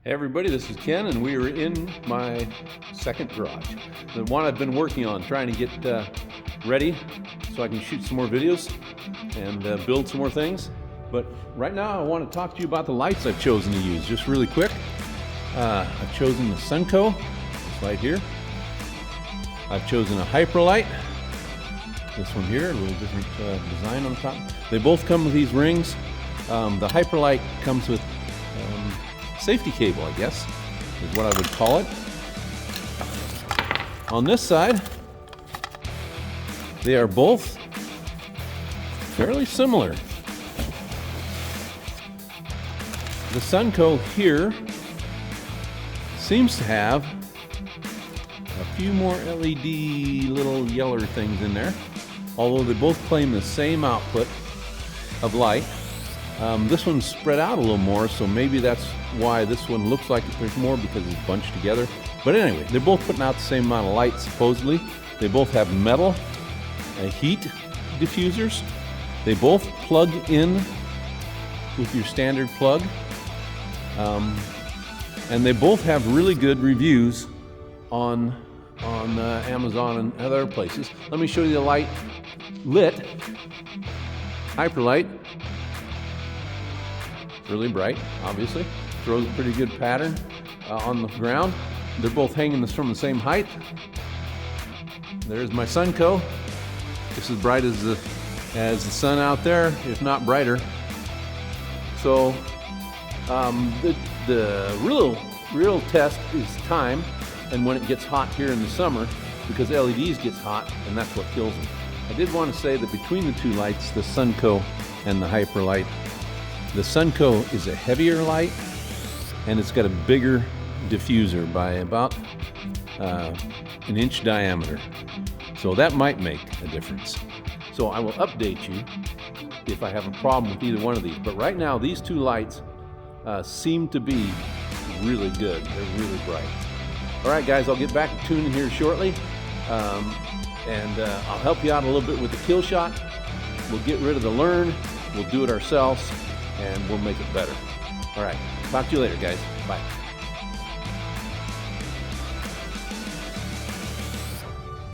Hey everybody, this is Ken, and we are in my second garage. The one I've been working on, trying to get ready so I can shoot some more videos and build some more things. But right now I want to talk to you about the lights I've chosen to use, just really quick. I've chosen the Sunco, this light here. I've chosen a Hyperlight, this one here, a little different design on the top. They both come with these rings. The Hyperlight comes with safety cable, I guess, is what I would call it. On this side, they are both fairly similar. The Sunco here seems to have a few more LED little yeller things in there, although they both claim the same output of light. This one's spread out a little more, so maybe that's why this one looks like there's more, because it's bunched together. But anyway, they're both putting out the same amount of light, supposedly. They both have metal heat diffusers. They both plug in with your standard plug. And they both have really good reviews on Amazon and other places. Let me show you the light lit Hyperlight. Really bright, obviously. Throws a pretty good pattern on the ground. They're both hanging from the same height. There's my Sunco. Just as bright as the sun out there, if not brighter. So the real test is time, and when it gets hot here in the summer, because LEDs gets hot, and that's what kills them. I did want to say that between the two lights, the Sunco and the Hyperlight, the Sunco is a heavier light, and it's got a bigger diffuser by about an inch diameter. So that might make a difference. So I will update you if I have a problem with either one of these. But right now, these two lights seem to be really good. They're really bright. All right, guys, I'll get back to tuning here shortly. And I'll help you out a little bit with the kill shot. We'll get rid of the learn. We'll do it ourselves, and we'll make it better. All right, talk to you later, guys. Bye.